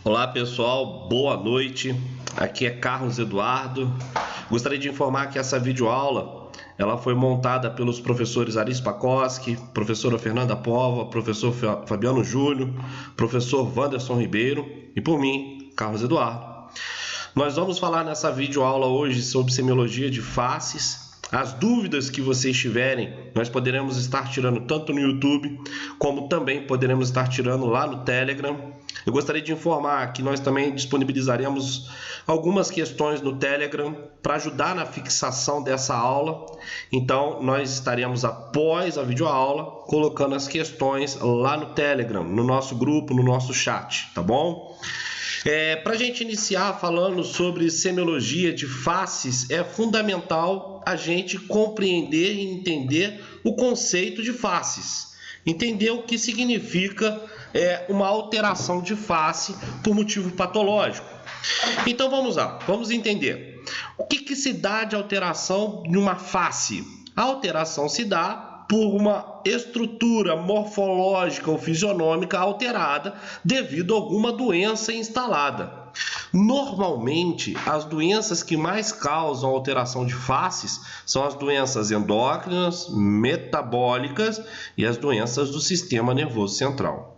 Olá pessoal, boa noite. Aqui é Carlos Eduardo. Gostaria de informar que essa videoaula ela foi montada pelos professores Aris Pacoski, professora Fernanda Pova, professor Fabiano Júlio, professor Wanderson Ribeiro e por mim, Carlos Eduardo. Nós vamos falar nessa videoaula hoje sobre semiologia de faces. As dúvidas que vocês tiverem, nós poderemos estar tirando tanto no YouTube, como também poderemos estar tirando lá no Telegram. Eu gostaria de informar que nós também disponibilizaremos algumas questões no Telegram para ajudar na fixação dessa aula. Então, nós estaremos após a videoaula colocando as lá no Telegram, no nosso grupo, no nosso chat, tá bom? Para a gente iniciar falando sobre semiologia de faces, é fundamental a gente compreender e entender o conceito de faces. Entender o que significa uma alteração de face por motivo patológico. Então vamos lá, vamos entender. O que se dá de alteração de uma face? A alteração se dá por uma estrutura morfológica ou fisionômica alterada devido a alguma doença instalada. Normalmente, as doenças que mais causam alteração de faces são as doenças endócrinas, metabólicas e as doenças do sistema nervoso central.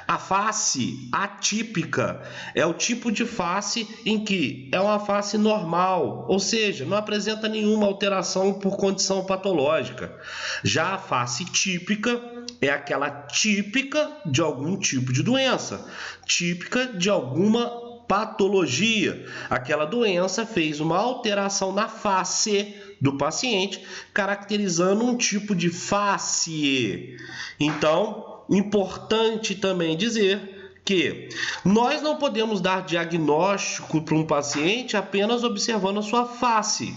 A face atípica é o tipo de face em que é uma face normal, ou seja, não apresenta nenhuma alteração por condição patológica. Já a face típica é aquela típica de algum tipo de doença, típica de alguma patologia. Aquela doença fez uma alteração na face do paciente, caracterizando um tipo de face. Então, importante também dizer que nós não podemos dar diagnóstico para um paciente apenas observando a sua face.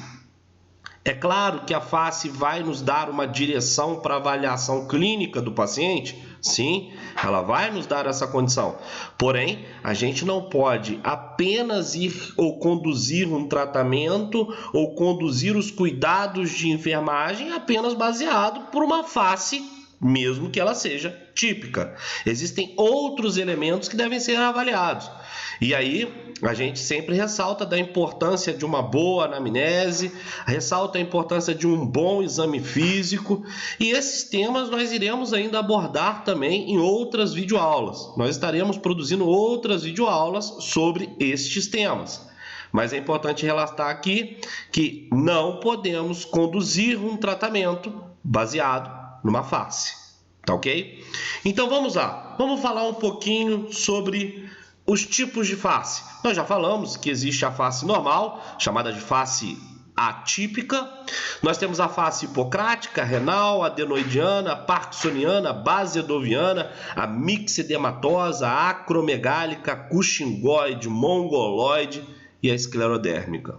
É claro que a face vai nos dar uma direção para a avaliação clínica do paciente, sim, ela vai nos dar essa condição. Porém, a gente não pode apenas ir ou conduzir um tratamento ou conduzir os cuidados de enfermagem apenas baseado por uma face, mesmo que ela seja típica. Existem outros elementos que devem ser avaliados. E aí, a gente sempre ressalta da importância de uma boa anamnese, ressalta a importância de um bom exame físico, e esses temas nós iremos ainda abordar também em outras videoaulas. Nós estaremos produzindo outras videoaulas sobre estes temas. Mas é importante relatar aqui que não podemos conduzir um tratamento baseado numa face, tá ok? Então vamos lá, vamos falar um pouquinho sobre os tipos de face. Nós já falamos que existe a face normal, chamada de face atípica. Nós temos a face hipocrática, renal, adenoidiana, parkinsoniana, basedoviana, a mixedematosa, a acromegálica, a cushingoide, mongoloide e a esclerodérmica.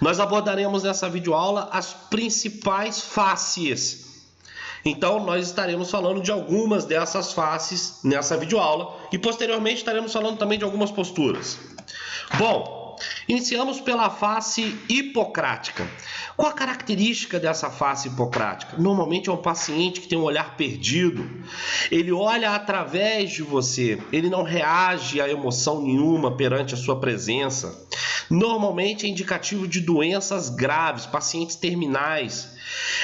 Nós abordaremos nessa videoaula as principais faces. Então, nós estaremos falando de algumas dessas faces nessa videoaula e posteriormente estaremos falando também de algumas posturas. Bom, iniciamos pela face hipocrática. Qual a característica dessa face hipocrática? Normalmente é um paciente que tem um olhar perdido, ele olha através de você, ele não reage a emoção nenhuma perante a sua presença. Normalmente é indicativo de doenças graves, pacientes terminais.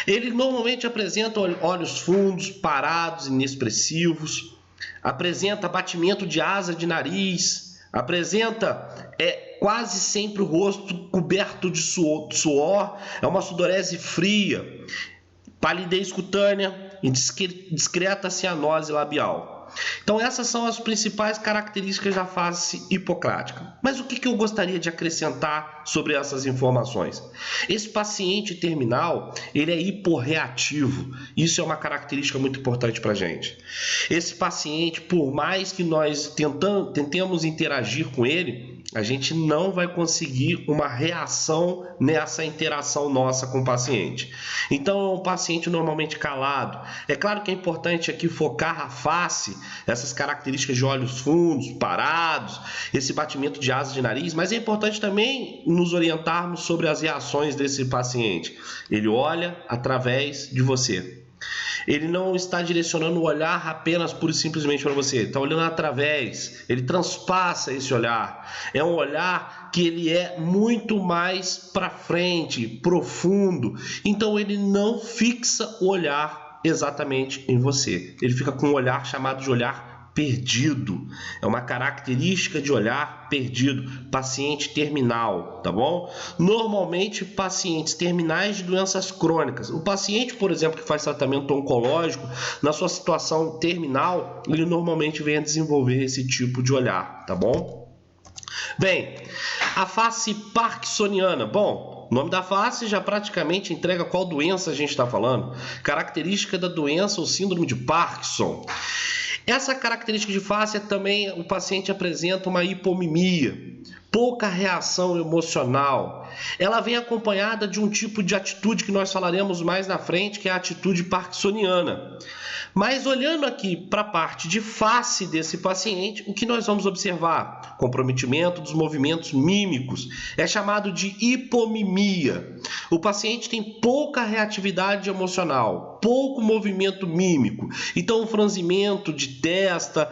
Ele normalmente apresenta olhos fundos, parados, inexpressivos, apresenta batimento de asa de nariz, apresenta quase sempre o rosto coberto de suor, é uma sudorese fria, palidez cutânea e discreta cianose labial. Então essas são as principais características da face hipocrática. Mas o que eu gostaria de acrescentar sobre essas informações? Esse paciente terminal, ele é hiporreativo. Isso é uma característica muito importante para a gente. Esse paciente, por mais que nós tentemos interagir com ele, a gente não vai conseguir uma reação nessa interação nossa com o paciente. Então é um paciente normalmente calado. É claro que é importante aqui focar a face, essas características de olhos fundos, parados, esse batimento de asa de nariz, mas é importante também nos orientarmos sobre as reações desse paciente. Ele olha através de você. Ele não está direcionando o olhar apenas pura e simplesmente para você. Ele está olhando através, ele transpassa esse olhar. É um olhar que ele é muito mais para frente, profundo. Então ele não fixa o olhar exatamente em você. Ele fica com um olhar chamado de olhar perdido. É uma característica de olhar perdido, paciente terminal, tá bom? Normalmente pacientes terminais de doenças crônicas. O paciente, por exemplo, que faz tratamento oncológico, na sua situação terminal, ele normalmente vem a desenvolver esse tipo de olhar, tá bom? Bem, a face parkinsoniana. Bom, o nome da face já praticamente entrega qual doença a gente está falando. Característica da doença, o síndrome de Parkinson. Essa característica de face também o paciente apresenta uma hipomimia, pouca reação emocional. Ela vem acompanhada de um tipo de atitude que nós falaremos mais na frente, que é a atitude parkinsoniana. Mas olhando aqui para a parte de face desse paciente, o que nós vamos observar? Comprometimento dos movimentos mímicos. É chamado de hipomimia. O paciente tem pouca reatividade emocional, pouco movimento mímico. Então, o franzimento de testa,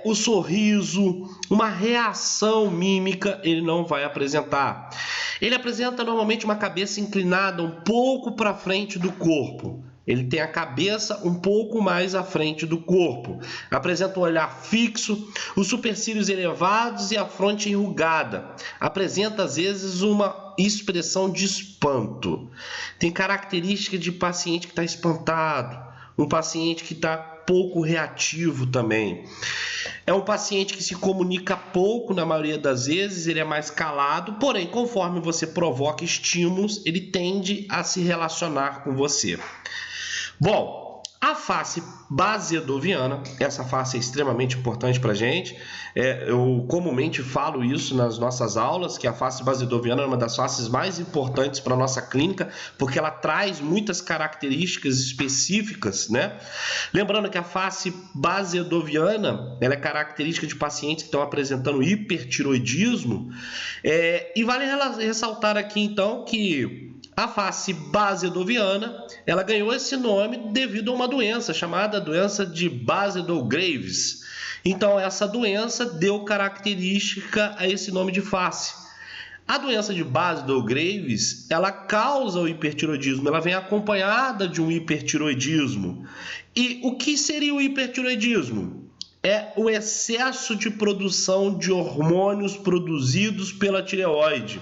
o sorriso, uma reação mímica, ele não vai apresentar. Ele apresenta normalmente uma cabeça inclinada um pouco para frente do corpo. Ele tem a cabeça um pouco mais à frente do corpo. Apresenta um olhar fixo, os supercílios elevados e a fronte enrugada. Apresenta, às vezes, uma expressão de espanto. Tem característica de paciente que está espantado, um paciente que está pouco reativo também. É um paciente que se comunica pouco na maioria das vezes, ele é mais calado, porém, conforme você provoca estímulos, ele tende a se relacionar com você. Bom, a face basedoviana, essa face é extremamente importante para a gente. Eu comumente falo isso nas nossas aulas, que a face basedoviana é uma das faces mais importantes para a nossa clínica, porque ela traz muitas características específicas, né? Lembrando que a face basedoviana, ela é característica de pacientes que estão apresentando hipertiroidismo, e vale ressaltar aqui então que a face basedoviana, ela ganhou esse nome devido a uma doença chamada doença de Basedow-Graves. Então, essa doença deu característica a esse nome de face. A doença de Basedow-Graves, ela causa o hipertiroidismo, ela vem acompanhada de um hipertiroidismo. E o que seria o hipertiroidismo? É o excesso de produção de hormônios produzidos pela tireoide.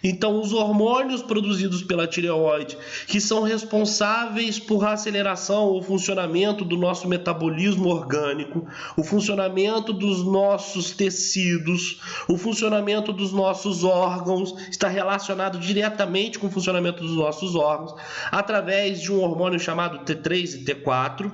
Então, os hormônios produzidos pela tireoide, que são responsáveis por aceleração ou funcionamento do nosso metabolismo orgânico, o funcionamento dos nossos tecidos, o funcionamento dos nossos órgãos, está relacionado diretamente com o funcionamento dos nossos órgãos, através de um hormônio chamado T3 e T4.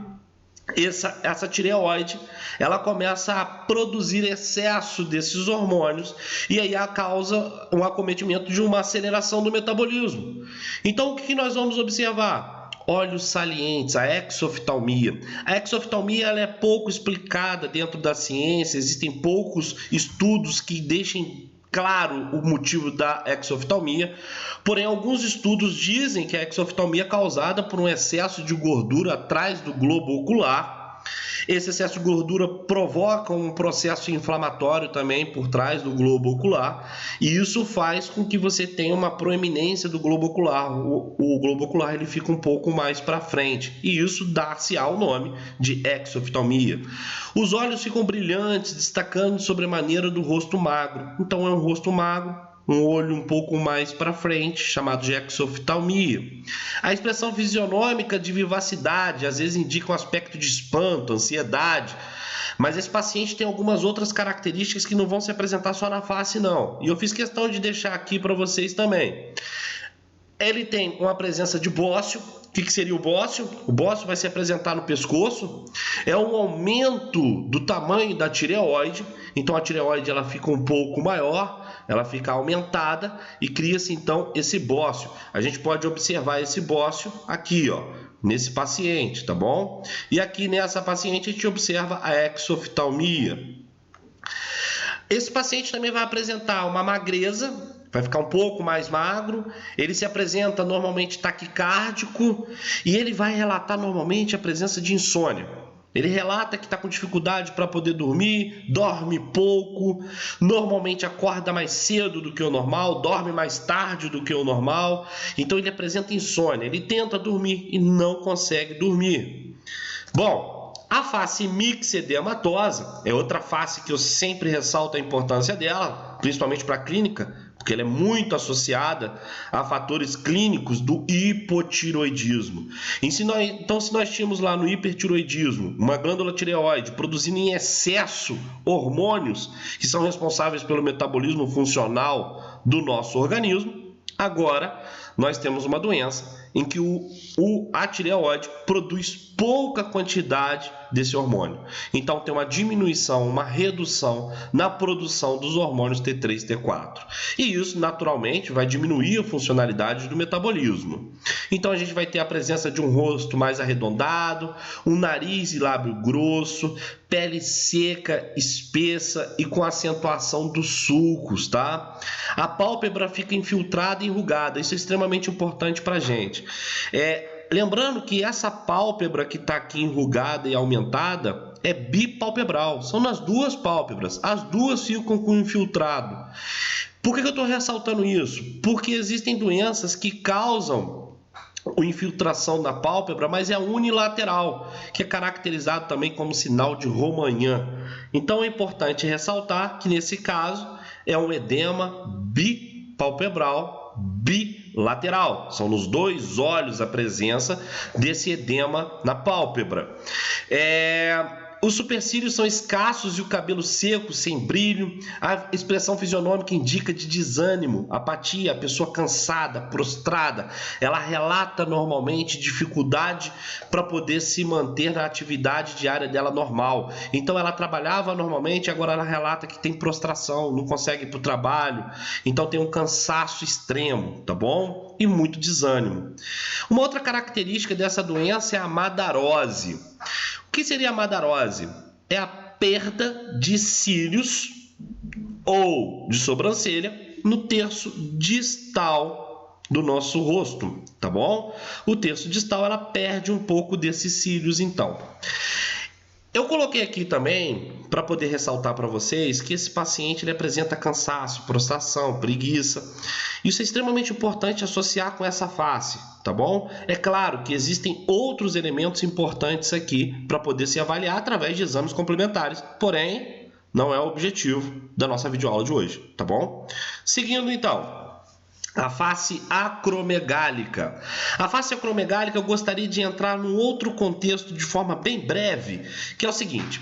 Essa tireoide, ela começa a produzir excesso desses hormônios e aí causa um acometimento de uma aceleração do metabolismo. Então, o que nós vamos observar? Olhos salientes, a exoftalmia. A exoftalmia ela é pouco explicada dentro da ciência, existem poucos estudos que deixem claro o motivo da exoftalmia, porém alguns estudos dizem que a exoftalmia é causada por um excesso de gordura atrás do globo ocular. Esse excesso de gordura provoca um processo inflamatório também por trás do globo ocular, e isso faz com que você tenha uma proeminência do globo ocular. O globo ocular ele fica um pouco mais para frente, e isso dá-se ao nome de exoftalmia. Os olhos ficam brilhantes, destacando sobremaneira do rosto magro. Então é um rosto magro, um olho um pouco mais para frente, chamado de exoftalmia. A expressão fisionômica de vivacidade, às vezes indica um aspecto de espanto, ansiedade, mas esse paciente tem algumas outras características que não vão se apresentar só na face, não. E eu fiz questão de deixar aqui para vocês também. Ele tem uma presença de bócio. O que seria o bócio? O bócio vai se apresentar no pescoço. É um aumento do tamanho da tireoide. Então a tireoide ela fica um pouco maior, ela fica aumentada e cria-se então esse bócio. A gente pode observar esse bócio aqui, ó, nesse paciente, tá bom? E aqui nessa paciente a gente observa a exoftalmia. Esse paciente também vai apresentar uma magreza, vai ficar um pouco mais magro, ele se apresenta normalmente taquicárdico e ele vai relatar normalmente a presença de insônia. Ele relata que está com dificuldade para poder dormir, dorme pouco, normalmente acorda mais cedo do que o normal, dorme mais tarde do que o normal, então ele apresenta insônia, ele tenta dormir e não consegue dormir. Bom, a face mixedematosa é outra face que eu sempre ressalto a importância dela, principalmente para a clínica, porque ela é muito associada a fatores clínicos do hipotiroidismo. Então, se nós tínhamos lá no hipertiroidismo uma glândula tireoide produzindo em excesso hormônios que são responsáveis pelo metabolismo funcional do nosso organismo, agora nós temos uma doença em que a tireoide produz pouca quantidade desse hormônio. Então tem uma diminuição, uma redução na produção dos hormônios T3 e T4. E isso naturalmente vai diminuir a funcionalidade do metabolismo. Então a gente vai ter a presença de um rosto mais arredondado, um nariz e lábio grosso, pele seca, espessa e com acentuação dos sulcos, tá? A pálpebra fica infiltrada e enrugada. Isso é extremamente importante para a gente. Lembrando que essa pálpebra que está aqui enrugada e aumentada é bipalpebral, são nas duas pálpebras, as duas ficam com infiltrado. Por que eu estou ressaltando isso? Porque existem doenças que causam a infiltração da pálpebra, mas é unilateral, que é caracterizado também como sinal de Romagnat. Então é importante ressaltar que nesse caso é um edema bipalpebral bilateral. São nos dois olhos a presença desse edema na pálpebra. Os supercílios são escassos e o cabelo seco, sem brilho. A expressão fisionômica indica de desânimo, apatia, a pessoa cansada, prostrada. Ela relata normalmente dificuldade para poder se manter na atividade diária dela normal. Então ela trabalhava normalmente, agora ela relata que tem prostração, não consegue ir para o trabalho. Então tem um cansaço extremo, tá bom? E muito desânimo. Uma outra característica dessa doença é a madarose. O que seria a madarose? É a perda de cílios ou de sobrancelha no terço distal do nosso rosto, tá bom? O terço distal, ela perde um pouco desses cílios, então. Eu coloquei aqui também, para poder ressaltar para vocês, que esse paciente ele apresenta cansaço, prostração, preguiça. Isso é extremamente importante associar com essa face, tá bom? É claro que existem outros elementos importantes aqui para poder se avaliar através de exames complementares, porém, não é o objetivo da nossa videoaula de hoje, tá bom? Seguindo então. A face acromegálica. A face acromegálica eu gostaria de entrar num outro contexto de forma bem breve, que é o seguinte.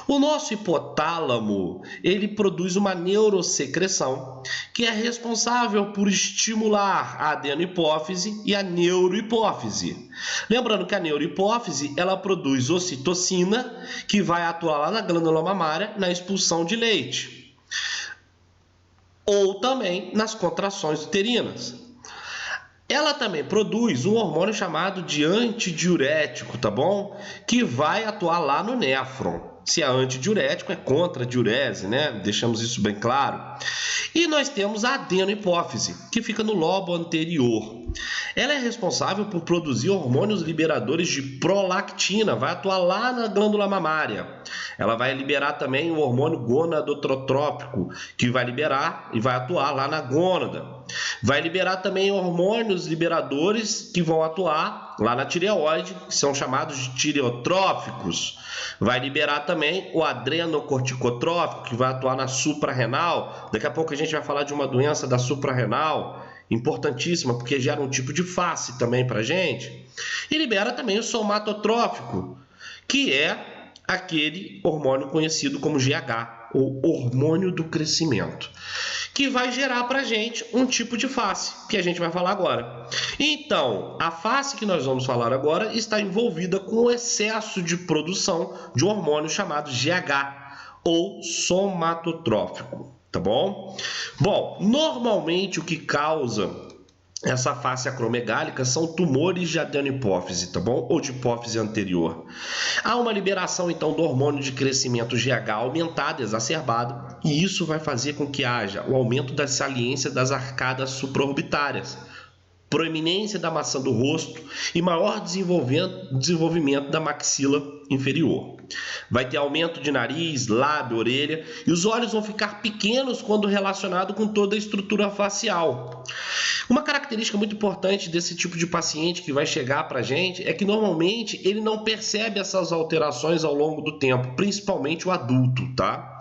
O nosso hipotálamo, ele produz uma neurosecreção que é responsável por estimular a adenohipófise e a neurohipófise. Lembrando que a neurohipófise, ela produz ocitocina, que vai atuar lá na glândula mamária na expulsão de leite. Ou também nas contrações uterinas. Ela também produz um hormônio chamado de antidiurético, tá bom? Que vai atuar lá no néfron. Se é antidiurético, é contra a diurese, né? Deixamos isso bem claro. E nós temos a adenohipófise, que fica no lobo anterior. Ela é responsável por produzir hormônios liberadores de prolactina, vai atuar lá na glândula mamária. Ela vai liberar também o hormônio gonadotrópico, que vai liberar e vai atuar lá na gônada. Vai liberar também hormônios liberadores que vão atuar lá na tireoide, que são chamados de tireotróficos. Vai liberar também o adrenocorticotrófico, que vai atuar na suprarrenal. Daqui a pouco a gente vai falar de uma doença da suprarrenal, importantíssima, porque gera um tipo de face também para a gente. E libera também o somatotrófico, que é aquele hormônio conhecido como GH, ou hormônio do crescimento, que vai gerar para a gente um tipo de face, que a gente vai falar agora. Então, a face que nós vamos falar agora está envolvida com o excesso de produção de um hormônio chamado GH, ou somatotrófico, tá bom? Bom, normalmente o que causa essa face acromegálica são tumores de adenohipófise, tá bom? Ou de hipófise anterior. Há uma liberação, então, do hormônio de crescimento GH aumentada, exacerbada, e isso vai fazer com que haja o aumento da saliência das arcadas supraorbitárias, proeminência da maçã do rosto e maior desenvolvimento da maxila inferior. Vai ter aumento de nariz, lábio, orelha, e os olhos vão ficar pequenos quando relacionado com toda a estrutura facial. Uma característica muito importante desse tipo de paciente que vai chegar para a gente é que normalmente ele não percebe essas alterações ao longo do tempo, principalmente o adulto, tá?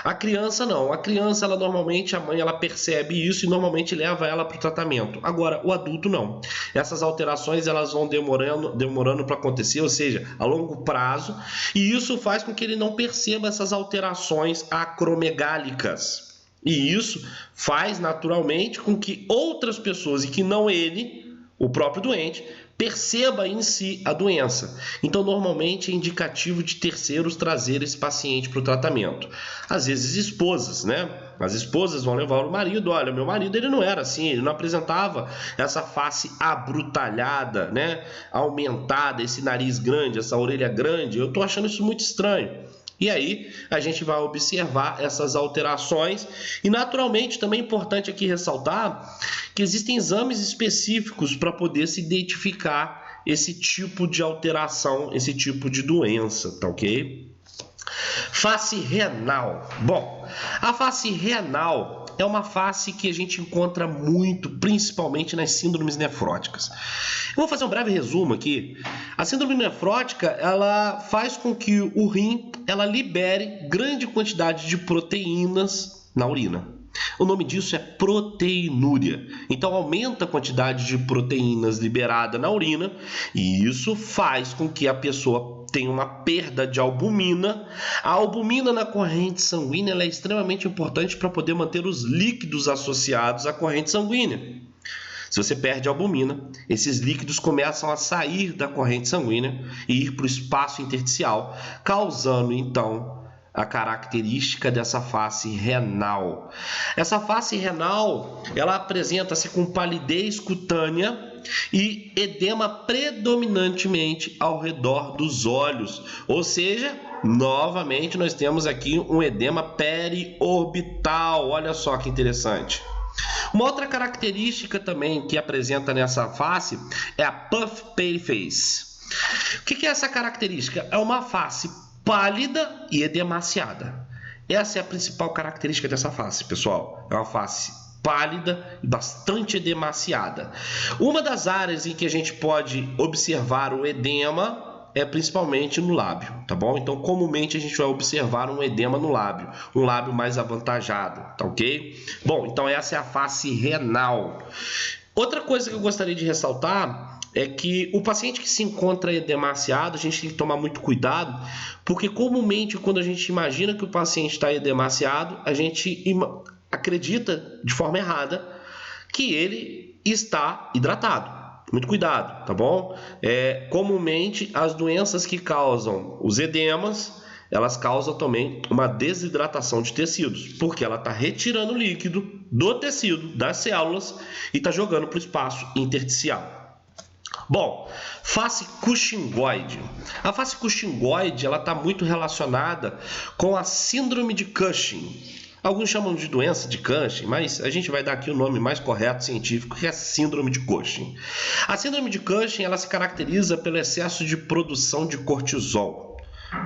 A criança não. A criança, ela normalmente, a mãe ela percebe isso e normalmente leva ela para o tratamento. Agora, o adulto não. Essas alterações elas vão demorando para acontecer, ou seja, a longo prazo, e isso faz com que ele não perceba essas alterações acromegálicas. E isso faz naturalmente com que outras pessoas, e que não ele, o próprio doente, perceba em si a doença. Então, normalmente é indicativo de terceiros trazer esse paciente para o tratamento. Às vezes, esposas, né? As esposas vão levar o marido. Olha, meu marido ele não era assim, ele não apresentava essa face abrutalhada, né? Aumentada, esse nariz grande, essa orelha grande. Eu estou achando isso muito estranho. E aí a gente vai observar essas alterações e naturalmente também é importante aqui ressaltar que existem exames específicos para poder se identificar esse tipo de alteração, esse tipo de doença, tá ok? Face renal. Bom, a face renal é uma face que a gente encontra muito, principalmente nas síndromes nefróticas. Eu vou fazer um breve resumo aqui. A síndrome nefrótica, ela faz com que o rim ela libere grande quantidade de proteínas na urina. O nome disso é proteinúria. Então aumenta a quantidade de proteínas liberada na urina e isso faz com que a pessoa tenha uma perda de albumina. A albumina na corrente sanguínea ela é extremamente importante para poder manter os líquidos associados à corrente sanguínea. Se você perde a albumina, esses líquidos começam a sair da corrente sanguínea e ir para o espaço intersticial, causando então a característica dessa face renal. Essa face renal, ela apresenta-se com palidez cutânea e edema predominantemente ao redor dos olhos, ou seja, novamente nós temos aqui um edema periorbital. Olha só que interessante. Uma outra característica também que apresenta nessa face é a puff pale face. O que é essa característica? É uma face pálida e edemaciada. Essa é a principal característica dessa face, pessoal. É uma face pálida e bastante edemaciada. Uma das áreas em que a gente pode observar o edema é principalmente no lábio, tá bom? Então, comumente a gente vai observar um edema no lábio, um lábio mais avantajado, tá ok? Bom, então essa é a face renal. Outra coisa que eu gostaria de ressaltar é que o paciente que se encontra edemaciado, a gente tem que tomar muito cuidado, porque comumente quando a gente imagina que o paciente está edemaciado, a gente acredita de forma errada que ele está hidratado. Muito cuidado, tá bom? Comumente as doenças que causam os edemas, elas causam também uma desidratação de tecidos, porque ela está retirando o líquido do tecido, das células, e está jogando para o espaço intersticial. Bom, face cushingoide. A face cushingoide ela está muito relacionada com a síndrome de Cushing. Alguns chamam de doença de Cushing, mas a gente vai dar aqui o nome mais correto científico, que é a síndrome de Cushing. A síndrome de Cushing ela se caracteriza pelo excesso de produção de cortisol.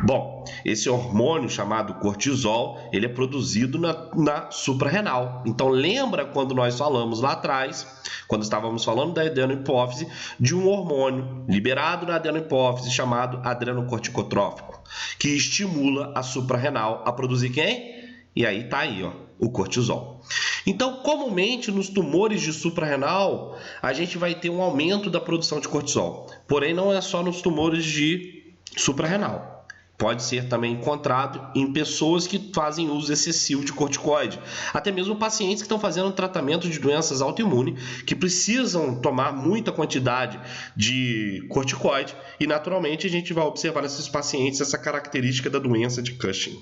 Bom, esse hormônio chamado cortisol, ele é produzido na suprarrenal. Então lembra quando nós falamos lá atrás, quando estávamos falando da adenohipófise, de um hormônio liberado na adenohipófise chamado adrenocorticotrófico, que estimula a suprarrenal a produzir quem? E aí tá aí, ó, o cortisol. Então, comumente nos tumores de suprarrenal, a gente vai ter um aumento da produção de cortisol. Porém, não é só nos tumores de suprarrenal. Pode ser também encontrado em pessoas que fazem uso excessivo de corticoide. Até mesmo pacientes que estão fazendo tratamento de doenças autoimunes, que precisam tomar muita quantidade de corticoide. E, naturalmente, a gente vai observar nesses pacientes essa característica da doença de Cushing.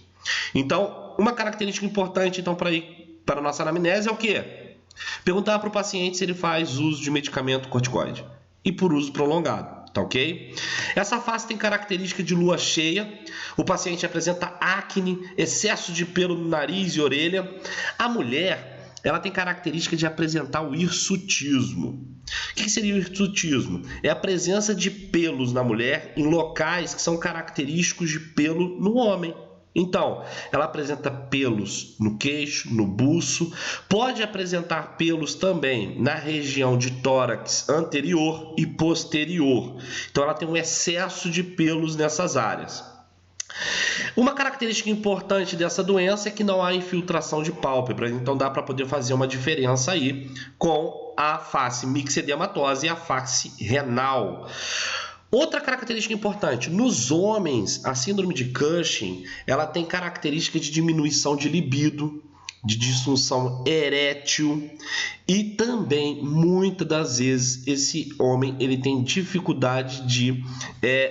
Então, uma característica importante então, para a nossa anamnese é o quê? Perguntar para o paciente se ele faz uso de medicamento corticoide e por uso prolongado, tá ok? Essa face tem característica de lua cheia, o paciente apresenta acne, excesso de pelo no nariz e orelha. A mulher, ela tem característica de apresentar o hirsutismo. O que seria o hirsutismo? É a presença de pelos na mulher em locais que são característicos de pelo no homem. Então, ela apresenta pelos no queixo, no buço, pode apresentar pelos também na região de tórax anterior e posterior. Então, ela tem um excesso de pelos nessas áreas. Uma característica importante dessa doença é que não há infiltração de pálpebra, então dá para poder fazer uma diferença aí com a face mixedematose e a face renal. Outra característica importante, nos homens, a síndrome de Cushing, ela tem característica de diminuição de libido, de disfunção erétil e também, muitas das vezes, esse homem ele tem dificuldade de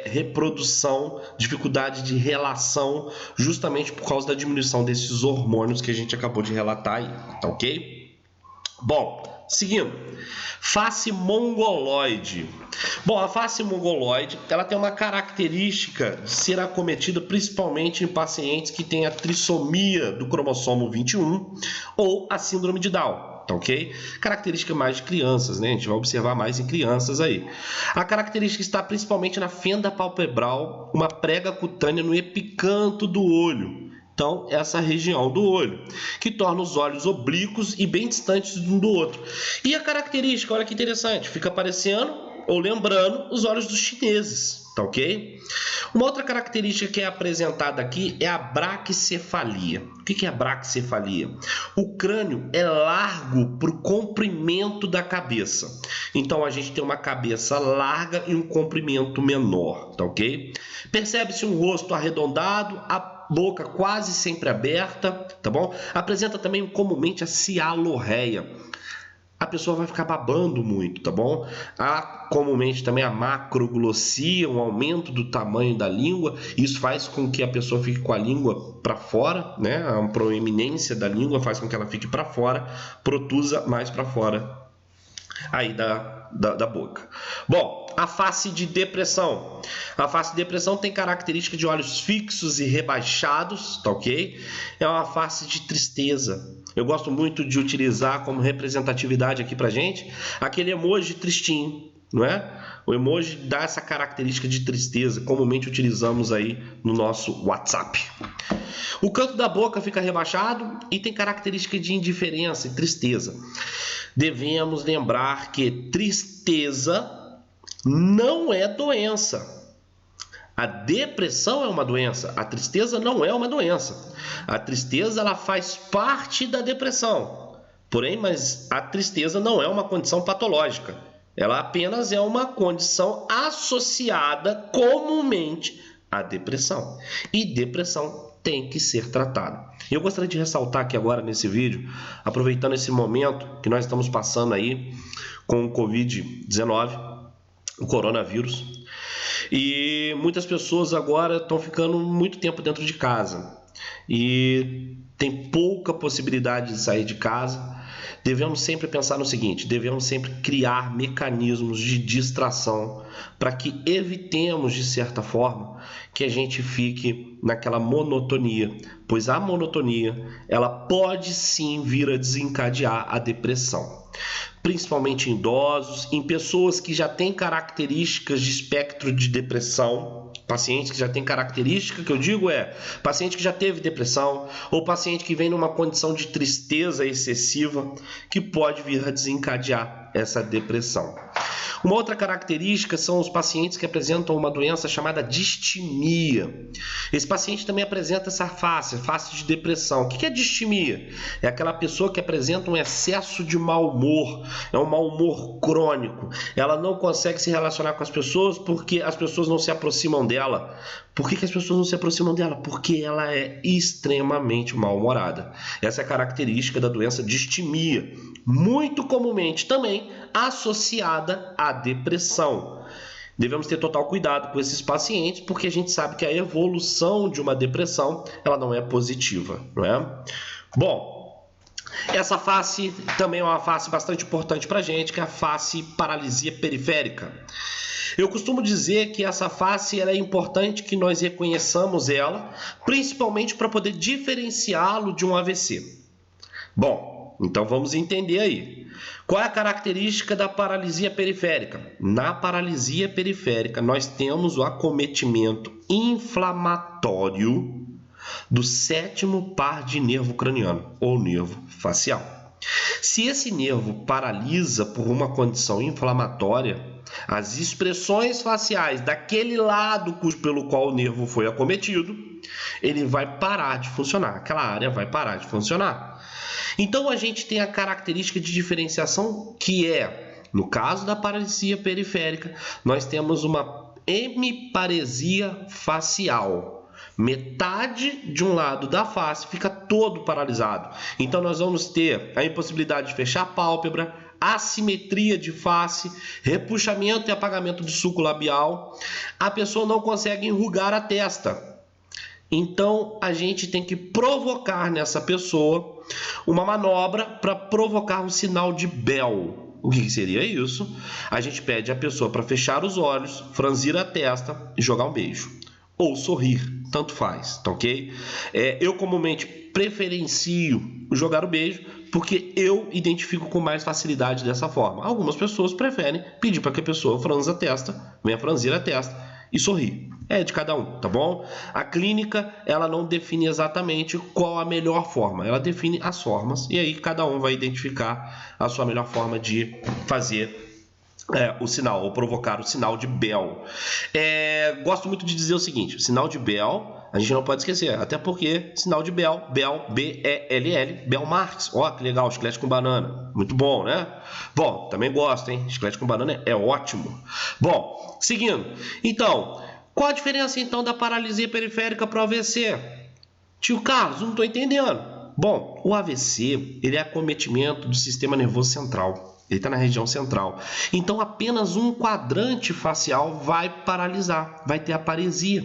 reprodução, dificuldade de relação, justamente por causa da diminuição desses hormônios que a gente acabou de relatar aí, tá ok? Bom, seguindo, face mongoloide. Bom, a face mongoloide, ela tem uma característica de ser acometida principalmente em pacientes que têm a trissomia do cromossomo 21 ou a síndrome de Down, tá ok? Característica mais de crianças, né? A gente vai observar mais em crianças aí. A característica está principalmente na fenda palpebral, uma prega cutânea no epicanto do olho. Então, essa região do olho, que torna os olhos oblíquos e bem distantes um do outro. E a característica, olha que interessante, fica parecendo ou lembrando os olhos dos chineses, tá ok? Uma outra característica que é apresentada aqui é a braquicefalia. O que é a braquicefalia? O crânio é largo para o comprimento da cabeça. Então, a gente tem uma cabeça larga e um comprimento menor, tá ok? Percebe-se um rosto arredondado, a boca quase sempre aberta, tá bom? Apresenta também comumente a cialorreia. A pessoa vai ficar babando muito, tá bom? Há comumente também a macroglossia, um aumento do tamanho da língua. Isso faz com que a pessoa fique com a língua para fora, né? A proeminência da língua faz com que ela fique para fora, protusa mais para fora aí da boca. Bom, a face de depressão. A face de depressão tem característica de olhos fixos e rebaixados, tá ok? É uma face de tristeza. Eu gosto muito de utilizar como representatividade aqui pra gente aquele emoji tristinho, não é? O emoji dá essa característica de tristeza, comumente utilizamos aí no nosso WhatsApp. O canto da boca fica rebaixado e tem característica de indiferença e tristeza. Devemos lembrar que tristeza não é doença. A depressão é uma doença, a tristeza não é uma doença. A tristeza ela faz parte da depressão. Porém, mas a tristeza não é uma condição patológica. Ela apenas é uma condição associada comumente à depressão. E depressão tem que ser tratada. Eu gostaria de ressaltar aqui agora nesse vídeo, aproveitando esse momento que nós estamos passando aí com o Covid-19, o coronavírus, e muitas pessoas agora estão ficando muito tempo dentro de casa e tem pouca possibilidade de sair de casa. Devemos sempre pensar no seguinte, devemos sempre criar mecanismos de distração para que evitemos, de certa forma, que a gente fique naquela monotonia, pois a monotonia ela pode sim vir a desencadear a depressão, principalmente em idosos, em pessoas que já têm características de espectro de depressão, pacientes que já têm característica, que eu digo paciente que já teve depressão, ou paciente que vem numa condição de tristeza excessiva, que pode vir a desencadear essa depressão. Uma outra característica são os pacientes que apresentam uma doença chamada distimia. Esse paciente também apresenta essa face de depressão. O que é distimia? É aquela pessoa que apresenta um excesso de mau humor, é um mau humor crônico. Ela não consegue se relacionar com as pessoas porque as pessoas não se aproximam dela. Por que as pessoas não se aproximam dela? Porque ela é extremamente mal-humorada. Essa é a característica da doença distimia, muito comumente também associada à depressão. Devemos ter total cuidado com esses pacientes, porque a gente sabe que a evolução de uma depressão ela não é positiva, não é? Bom, Essa face também é uma face bastante importante para a gente, que é a face paralisia periférica. Eu costumo dizer que essa face ela é importante que nós reconheçamos ela, principalmente para poder diferenciá-lo de um AVC. Bom, então vamos entender aí. Qual é a característica da paralisia periférica? Na paralisia periférica, nós temos o acometimento inflamatório do sétimo par de nervo craniano, ou nervo facial. Se esse nervo paralisa por uma condição inflamatória, as expressões faciais daquele lado pelo qual o nervo foi acometido, ele vai parar de funcionar, aquela área vai parar de funcionar. Então a gente tem a característica de diferenciação que é, no caso da paralisia periférica, nós temos uma hemiparesia facial. Metade de um lado da face fica todo paralisado. Então nós vamos ter a impossibilidade de fechar a pálpebra, assimetria de face, repuxamento e apagamento de sulco labial. A pessoa não consegue enrugar a testa. Então a gente tem que provocar nessa pessoa uma manobra para provocar um sinal de Bell. O que seria isso? A gente pede a pessoa para fechar os olhos, franzir a testa e jogar um beijo. Ou sorrir, tanto faz, tá ok? Eu comumente preferencio jogar o beijo porque eu identifico com mais facilidade dessa forma. Algumas pessoas preferem pedir para que a pessoa franza a testa, venha franzir a testa e sorrir. É de cada um, tá bom? A clínica, ela não define exatamente qual a melhor forma, ela define as formas e aí cada um vai identificar a sua melhor forma de fazer o sinal, ou provocar o sinal de Bell. Gosto muito de dizer o seguinte, o sinal de Bell, a gente não pode esquecer, até porque sinal de Bell, B-E-L-L, Bell Marx, ó que legal, chiclete com banana, muito bom, né? Bom, também gosto, hein? Chiclete com banana é ótimo. Bom, seguindo, então, qual a diferença então da paralisia periférica para o AVC? Tio Carlos, não estou entendendo. Bom, o AVC, ele é acometimento do sistema nervoso central. Ele está na região central. Então, apenas um quadrante facial vai paralisar, vai ter aparesia.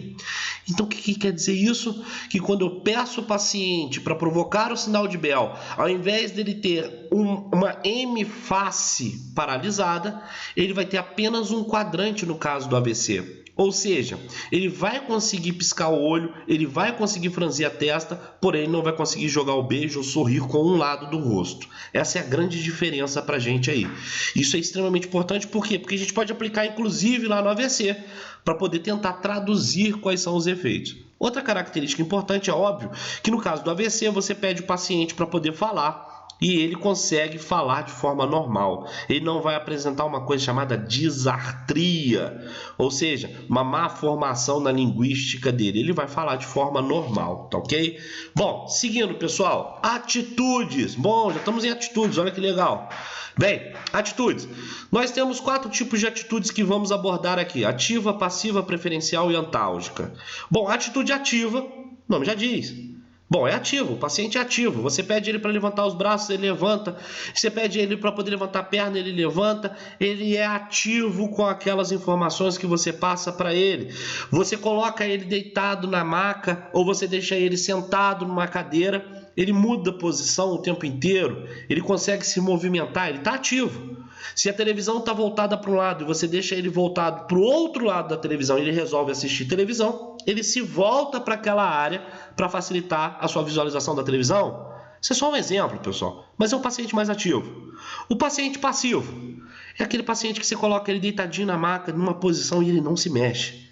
Então, o que quer dizer isso? Que quando eu peço o paciente para provocar o sinal de Bell, ao invés dele ter uma hemiface paralisada, ele vai ter apenas um quadrante no caso do AVC. Ou seja, ele vai conseguir piscar o olho, ele vai conseguir franzir a testa, porém ele não vai conseguir jogar o beijo ou sorrir com um lado do rosto. Essa é a grande diferença para a gente aí. Isso é extremamente importante, por quê? Porque a gente pode aplicar inclusive lá no AVC, para poder tentar traduzir quais são os efeitos. Outra característica importante é óbvio que no caso do AVC você pede o paciente para poder falar, e ele consegue falar de forma normal. Ele não vai apresentar uma coisa chamada disartria, ou seja, uma má formação na linguística dele. Ele vai falar de forma normal, tá ok? Bom, seguindo, pessoal, atitudes. Bom, já estamos em atitudes, olha que legal. Bem, atitudes. Nós temos 4 tipos de atitudes que vamos abordar aqui: ativa, passiva, preferencial e antálgica. Bom, atitude ativa, o nome já diz. Bom, é ativo, o paciente é ativo. Você pede ele para levantar os braços, ele levanta. Você pede ele para poder levantar a perna, ele levanta. Ele é ativo com aquelas informações que você passa para ele. Você coloca ele deitado na maca ou você deixa ele sentado numa cadeira. Ele muda a posição o tempo inteiro. Ele consegue se movimentar, ele está ativo. Se a televisão está voltada para um lado e você deixa ele voltado para o outro lado da televisão e ele resolve assistir televisão, ele se volta para aquela área para facilitar a sua visualização da televisão. Isso é só um exemplo, pessoal, mas é um paciente mais ativo. O paciente passivo é aquele paciente que você coloca ele deitadinho na maca, numa posição e ele não se mexe.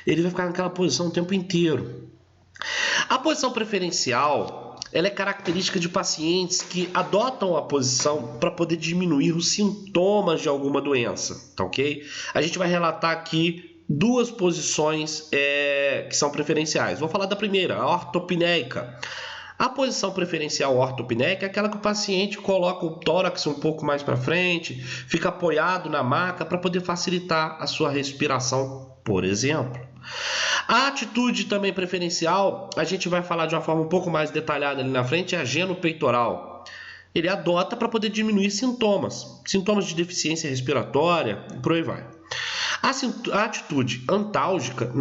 Ele vai ficar naquela posição o tempo inteiro. A posição preferencial, ela é característica de pacientes que adotam a posição para poder diminuir os sintomas de alguma doença, tá ok? A gente vai relatar aqui 2 posições que são preferenciais. Vou falar da primeira, a ortopneica. A posição preferencial ortopneica é aquela que o paciente coloca o tórax um pouco mais para frente, fica apoiado na maca para poder facilitar a sua respiração, por exemplo. A atitude também preferencial, a gente vai falar de uma forma um pouco mais detalhada ali na frente, é a genopeitoral. Ele adota para poder diminuir sintomas de deficiência respiratória e por aí vai. A atitude antálgica,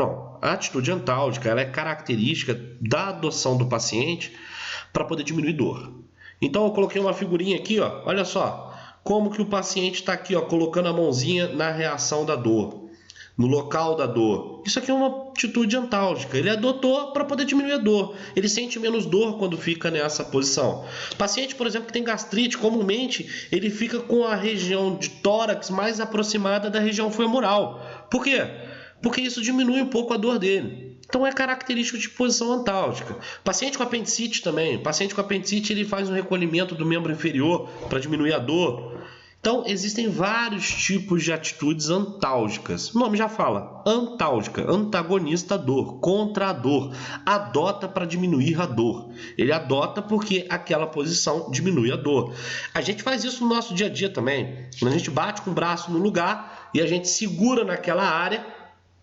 ela é característica da adoção do paciente para poder diminuir dor. Então eu coloquei uma figurinha aqui, ó, olha só, como que o paciente está aqui, ó, colocando a mãozinha na reação da dor, no local da dor. Isso aqui é uma atitude antálgica. Ele adotou para poder diminuir a dor. Ele sente menos dor quando fica nessa posição. Paciente, por exemplo, que tem gastrite, comumente ele fica com a região de tórax mais aproximada da região femoral. Por quê? Porque isso diminui um pouco a dor dele. Então é característico de posição antálgica. Paciente com apendicite também. Paciente com apendicite ele faz um recolhimento do membro inferior para diminuir a dor. Então, existem vários tipos de atitudes antálgicas. O nome já fala, antálgica, antagonista à dor, contra a dor, adota para diminuir a dor. Ele adota porque aquela posição diminui a dor. A gente faz isso no nosso dia a dia também. Quando a gente bate com o braço no lugar e a gente segura naquela área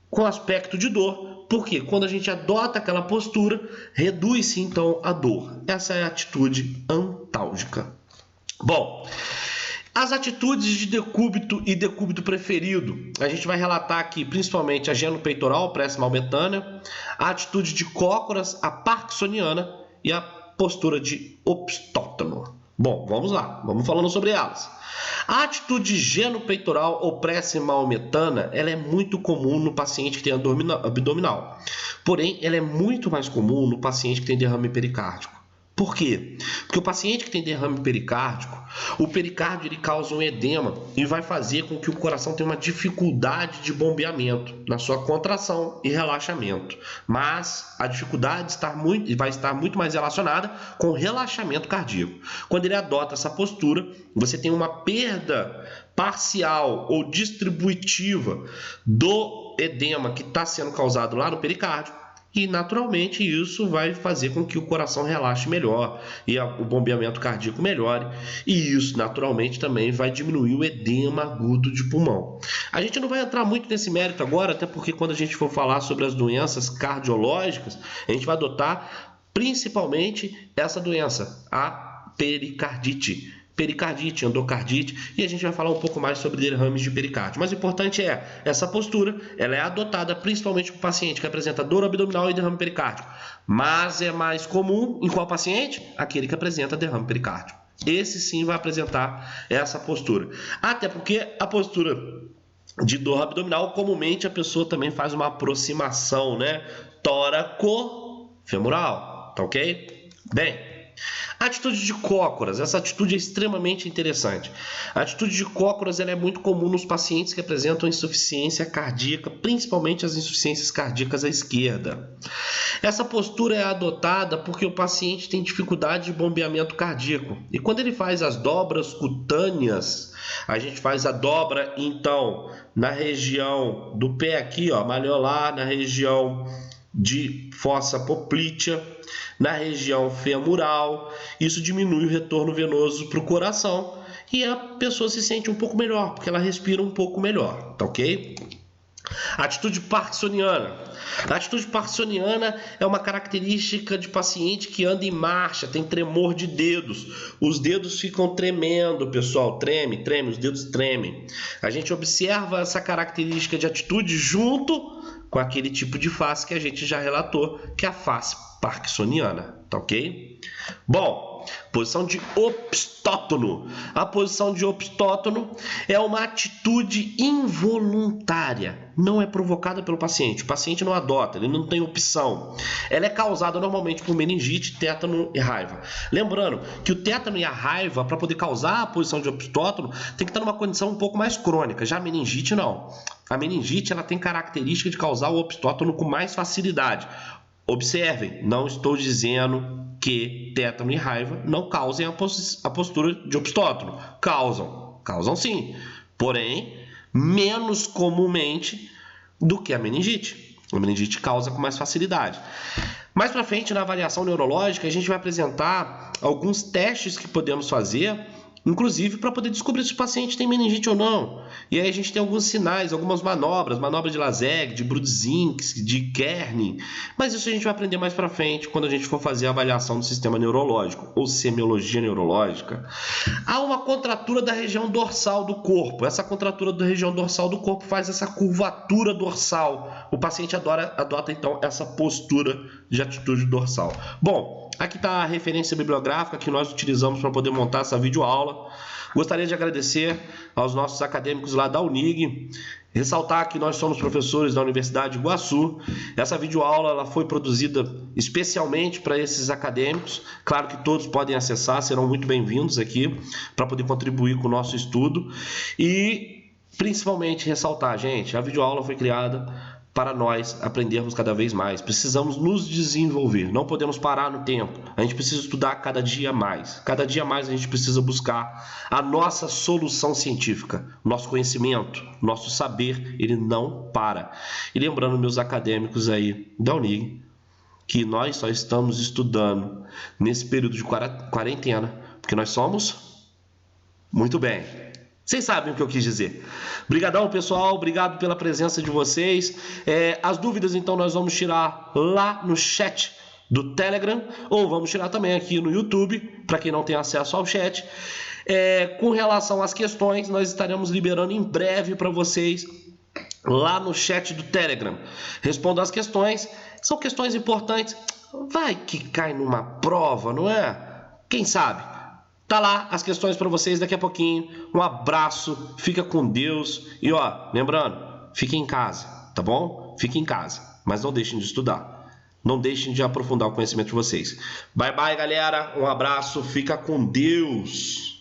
com aspecto de dor. Porque quando a gente adota aquela postura, reduz-se então a dor. Essa é a atitude antálgica. Bom, as atitudes de decúbito e decúbito preferido, a gente vai relatar aqui principalmente a genopeitoral, prece maometânea, a atitude de cócoras, a parkinsoniana e a postura de opstótono. Bom, vamos lá, vamos falando sobre elas. A atitude genopeitoral ou prece maometana, ela é muito comum no paciente que tem abdominal, porém ela é muito mais comum no paciente que tem derrame pericárdico. Por quê? Porque o paciente que tem derrame pericárdico, o pericárdio ele causa um edema e vai fazer com que o coração tenha uma dificuldade de bombeamento na sua contração e relaxamento. Mas a dificuldade vai estar muito mais relacionada com o relaxamento cardíaco. Quando ele adota essa postura, você tem uma perda parcial ou distributiva do edema que está sendo causado lá no pericárdio. E naturalmente isso vai fazer com que o coração relaxe melhor e o bombeamento cardíaco melhore, e isso naturalmente também vai diminuir o edema agudo de pulmão. A gente não vai entrar muito nesse mérito agora, até porque quando a gente for falar sobre as doenças cardiológicas, a gente vai adotar principalmente essa doença, a pericardite, endocardite, e a gente vai falar um pouco mais sobre derrames de pericárdio. Mas o importante é, essa postura, ela é adotada principalmente para o paciente que apresenta dor abdominal e derrame pericárdico. Mas é mais comum em qual paciente? Aquele que apresenta derrame pericárdico. Esse sim vai apresentar essa postura. Até porque a postura de dor abdominal, comumente a pessoa também faz uma aproximação, né? Tóraco-femoral, tá ok? Bem, a atitude de cócoras, essa atitude é extremamente interessante. A atitude de cócoras ela é muito comum nos pacientes que apresentam insuficiência cardíaca, principalmente as insuficiências cardíacas à esquerda. Essa postura é adotada porque o paciente tem dificuldade de bombeamento cardíaco. E quando ele faz as dobras cutâneas, a gente faz a dobra então na região do pé aqui, ó, maliolar, na região de fossa poplítea, na região femoral. Isso diminui o retorno venoso para o coração e a pessoa se sente um pouco melhor, porque ela respira um pouco melhor, tá ok? Atitude parkinsoniana. A atitude parkinsoniana é uma característica de paciente que anda em marcha, tem tremor de dedos. Os dedos ficam tremendo, pessoal, treme, os dedos tremem. A gente observa essa característica de atitude junto com aquele tipo de face que a gente já relatou, que é a face parkinsoniana, tá ok? Bom, posição de opstótono. A posição de opstótono é uma atitude involuntária, não é provocada pelo paciente. O paciente não adota, ele não tem opção. Ela é causada normalmente por meningite, tétano e raiva. Lembrando que o tétano e a raiva, para poder causar a posição de opstótono, tem que estar numa condição um pouco mais crônica. Já a meningite não. A meningite ela tem característica de causar o opstótono com mais facilidade. Observem, não estou dizendo que tétano e raiva não causem a postura de opstótono. Causam sim, porém menos comumente do que a meningite. A meningite causa com mais facilidade. Mais para frente, na avaliação neurológica, a gente vai apresentar alguns testes que podemos fazer, inclusive para poder descobrir se o paciente tem meningite ou não. E aí a gente tem alguns sinais, algumas manobras de Lazeg, de Brudzinski, de Kerning, mas isso a gente vai aprender mais para frente quando a gente for fazer a avaliação do sistema neurológico ou semiologia neurológica. Há uma contratura da região dorsal do corpo. Essa contratura da região dorsal do corpo faz essa curvatura dorsal. O paciente adota então essa postura de atitude dorsal. Bom, Aqui está a referência bibliográfica que nós utilizamos para poder montar essa videoaula. Gostaria de agradecer aos nossos acadêmicos lá da Unig, ressaltar que nós somos professores da Universidade de Iguaçu. Essa videoaula ela foi produzida especialmente para esses acadêmicos. Claro que todos podem acessar, serão muito bem-vindos aqui para poder contribuir com o nosso estudo. E principalmente ressaltar, gente, a videoaula foi criada para nós aprendermos cada vez mais. Precisamos nos desenvolver, não podemos parar no tempo. A gente precisa estudar cada dia mais. Cada dia mais a gente precisa buscar a nossa solução científica, nosso conhecimento, nosso saber, ele não para. E lembrando meus acadêmicos aí da Unig, que nós só estamos estudando nesse período de quarentena, porque nós somos muito bem. Vocês sabem o que eu quis dizer. Obrigadão, pessoal. Obrigado pela presença de vocês. As dúvidas, então, nós vamos tirar lá no chat do Telegram, ou vamos tirar também aqui no YouTube, para quem não tem acesso ao chat. Com relação às questões, nós estaremos liberando em breve para vocês lá no chat do Telegram. Respondam as questões. São questões importantes. Vai que cai numa prova, não é? Quem sabe? Tá lá as questões para vocês daqui a pouquinho. Um abraço, fica com Deus. E ó, lembrando, fiquem em casa, tá bom? Fiquem em casa, mas não deixem de estudar. Não deixem de aprofundar o conhecimento de vocês. Bye bye, galera. Um abraço, fica com Deus.